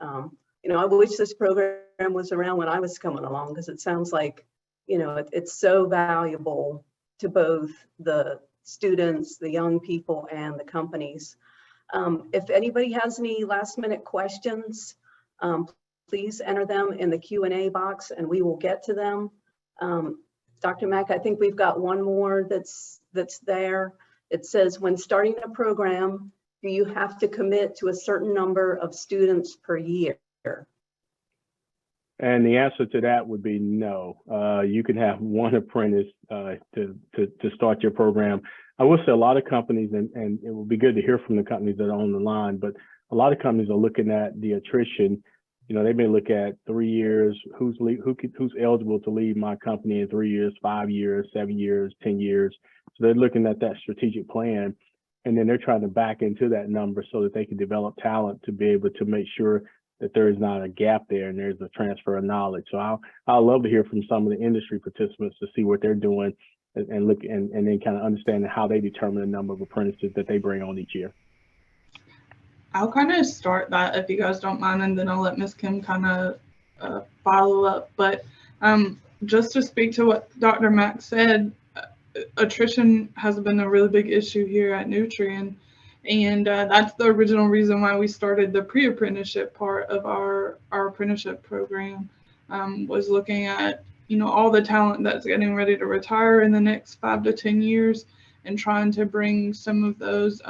I wish this program was around when I was coming along, because it sounds like, it's so valuable to both the students, the young people, and the companies. If anybody has any last minute questions, please enter them in the Q&A box and we will get to them. Dr. Mack, I think we've got one more that's there. It says, when starting a program, do you have to commit to a certain number of students per year? And the answer to that would be no. You can have one apprentice to start your program. I will say a lot of companies, and it will be good to hear from the companies that are on the line, but a lot of companies are looking at the attrition. They may look at 3 years, who's eligible to leave my company in 3 years, 5 years, 7 years, 10 years. So they're looking at that strategic plan, and then they're trying to back into that number so that they can develop talent to be able to make sure that there is not a gap there and there's a transfer of knowledge. So I'll love to hear from some of the industry participants to see what they're doing and look and then kind of understand how they determine the number of apprentices that they bring on each year. I'll kind of start that if you guys don't mind, and then I'll let Ms. Kim kind of follow up. But just to speak to what Dr. Mack said, attrition has been a really big issue here at Nutrien, and that's the original reason why we started the pre-apprenticeship part of our apprenticeship program, was looking at all the talent that's getting ready to retire in the next 5 to 10 years and trying to bring some of those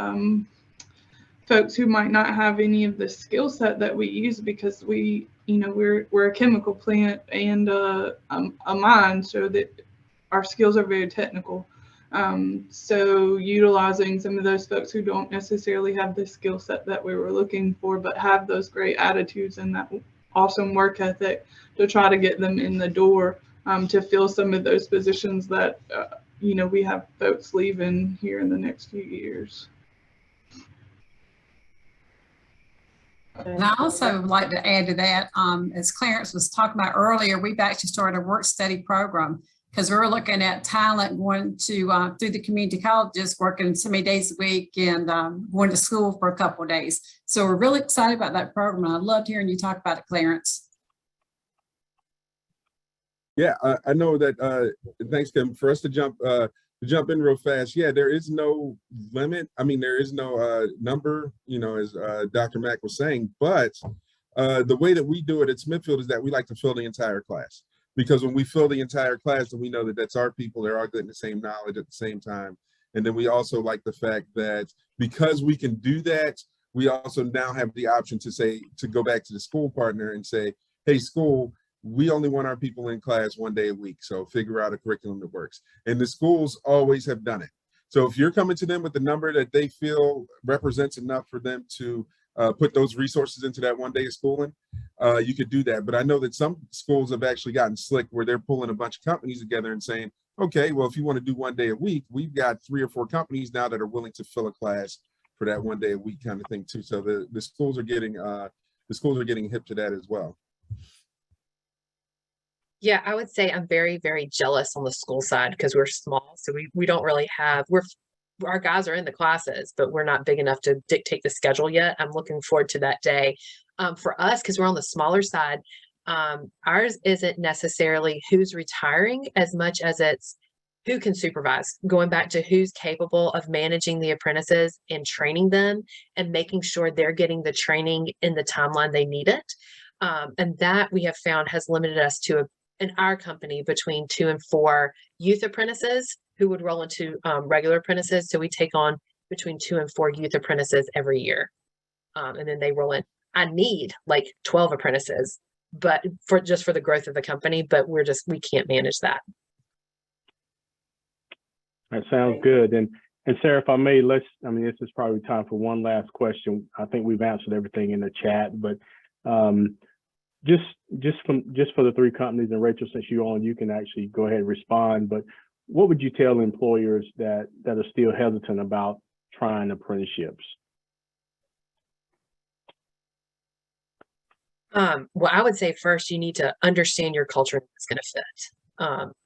folks who might not have any of the skill set that we use, because we're a chemical plant and a mine, so that our skills are very technical. So utilizing some of those folks who don't necessarily have the skill set that we were looking for, but have those great attitudes and that awesome work ethic, to try to get them in the door to fill some of those positions that we have folks leaving here in the next few years. And I also would like to add to that, as Clarence was talking about earlier, we've actually started a work study program, because we're looking at talent going to through the community colleges, working so many days a week and going to school for a couple of days. So we're really excited about that program. I loved hearing you talk about it, Clarence. Yeah, I know that. Thanks, Kim. For us to jump in real fast. Yeah, there is no limit. I mean, there is no number, as Dr. Mack was saying, but the way that we do it at Smithfield is that we like to fill the entire class, because when we fill the entire class, then we know that that's our people. They're all getting the same knowledge at the same time. And then we also like the fact that because we can do that, we also now have the option to go back to the school partner and say, hey, school, we only want our people in class 1 day a week. So figure out a curriculum that works. And the schools always have done it. So if you're coming to them with the number that they feel represents enough for them to put those resources into that 1 day of schooling, you could do that. But I know that some schools have actually gotten slick where they're pulling a bunch of companies together and saying, okay, well, if you want to do 1 day a week, we've got 3 or 4 companies now that are willing to fill a class for that 1 day a week kind of thing too. So the schools are getting hip to that as well. Yeah, I would say I'm very, very jealous on the school side, because we're small. So we don't really have, our guys are in the classes, but we're not big enough to dictate the schedule yet. I'm looking forward to that day. For us, because we're on the smaller side, ours isn't necessarily who's retiring as much as it's who can supervise, going back to who's capable of managing the apprentices and training them and making sure they're getting the training in the timeline they need it. And that we have found has limited us to in our company between 2 and 4 youth apprentices who would roll into regular apprentices. So we take on between 2 and 4 youth apprentices every year. And then they roll in. I need like 12 apprentices, but for the growth of the company, but we can't manage that. That sounds good. And And Sarah, if I may, this is probably time for one last question. I think we've answered everything in the chat, but just for the three companies, and Rachel, since you're on, you can actually go ahead and respond. But what would you tell employers that are still hesitant about trying apprenticeships? Well, I would say first, you need to understand your culture that's going to fit.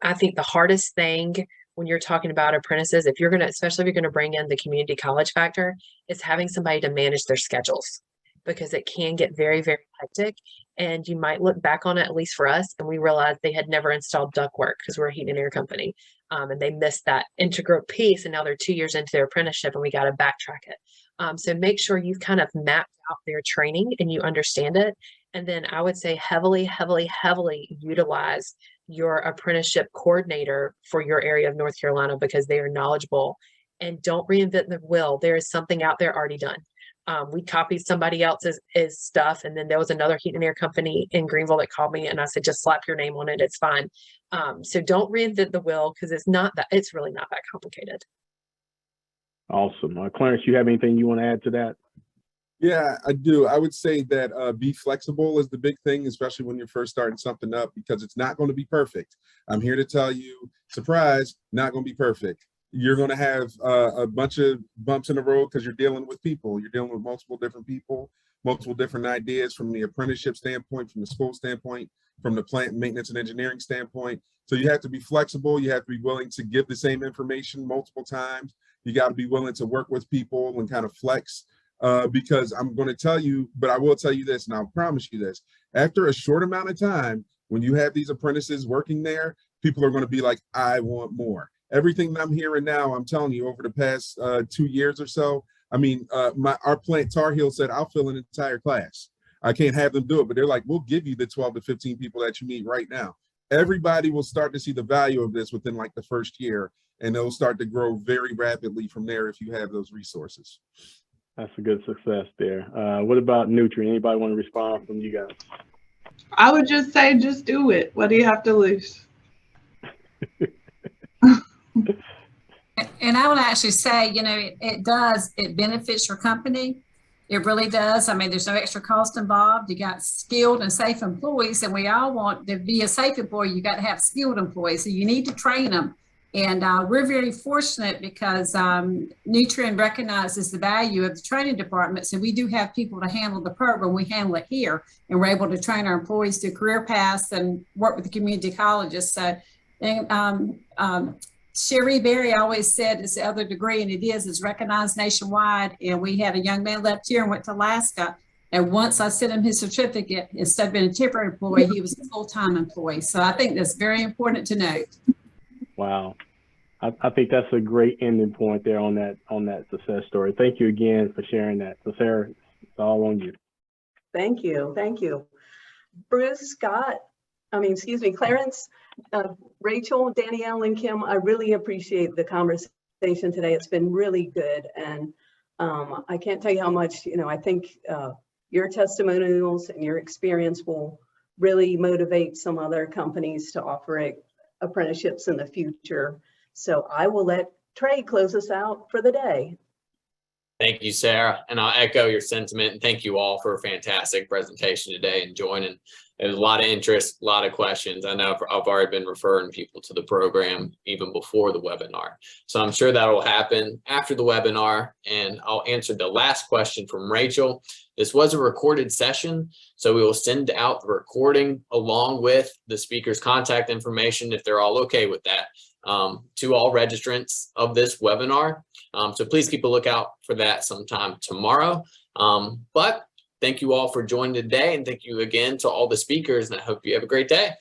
I think the hardest thing when you're talking about apprentices, especially if you're going to bring in the community college factor, is having somebody to manage their schedules, because it can get very, very hectic. And you might look back on it, at least for us, and we realized they had never installed ductwork because we're a heat and air company. And they missed that integral piece. And now they're 2 years into their apprenticeship and we got to backtrack it. So make sure you've kind of mapped out their training and you understand it. And then I would say heavily, heavily, heavily utilize your apprenticeship coordinator for your area of North Carolina, because they are knowledgeable. And don't reinvent the wheel. There is something out there already done. We copied somebody else's stuff. And then there was another heat and air company in Greenville that called me and I said, just slap your name on it. It's fine. So don't reinvent the wheel, because it's really not that complicated. Awesome. Clarence, you have anything you want to add to that? Yeah, I do. I would say that be flexible is the big thing, especially when you're first starting something up, because it's not going to be perfect. I'm here to tell you, surprise, not going to be perfect. You're going to have a bunch of bumps in the road because you're dealing with people. You're dealing with multiple different people, multiple different ideas from the apprenticeship standpoint, from the school standpoint, from the plant maintenance and engineering standpoint. So you have to be flexible. You have to be willing to give the same information multiple times. You got to be willing to work with people and kind of flex. Because I'm going to tell you, but I will tell you this, and I'll promise you this, after a short amount of time, when you have these apprentices working there, people are going to be like, I want more. Everything that I'm hearing now, I'm telling you, over the past 2 years or so, I mean, our plant, Tar Heel, said, I'll fill an entire class. I can't have them do it, but they're like, we'll give you the 12 to 15 people that you need right now. Everybody will start to see the value of this within like the first year, and they'll start to grow very rapidly from there if you have those resources. That's a good success there. What about Nutri? Anybody want to respond from you guys? I would just say, just do it. What do you have to lose? And I would actually say, it benefits your company. It really does. I mean, there's no extra cost involved. You got skilled and safe employees, and we all want to be a safe employee. You got to have skilled employees, so you need to train them. And we're very fortunate because Nutrien recognizes the value of the training department. So we do have people to handle the program. We handle it here, and we're able to train our employees through career paths and work with the community colleges. So, Sherry Berry always said it's the other degree, and it's recognized nationwide. And we had a young man left here and went to Alaska. And once I sent him his certificate, instead of being a temporary employee, he was a full-time employee. So I think that's very important to note. Wow. I think that's a great ending point there on that success story. Thank you again for sharing that. So Sarah, it's all on you. Thank you. Thank you. Bruce, Clarence, Rachel, Danielle, and Kim, I really appreciate the conversation today. It's been really good. And I can't tell you how much, I think your testimonials and your experience will really motivate some other companies to offer apprenticeships in the future. So I will let Trey close us out for the day. Thank you, Sarah. And I'll echo your sentiment. And thank you all for a fantastic presentation today and joining. There's a lot of interest, a lot of questions. I know I've already been referring people to the program even before the webinar. So I'm sure that will happen after the webinar. And I'll answer the last question from Rachel. This was a recorded session, so we will send out the recording along with the speaker's contact information if they're all okay with that. To all registrants of this webinar. So please keep a lookout for that sometime tomorrow. But thank you all for joining today, and thank you again to all the speakers, and I hope you have a great day.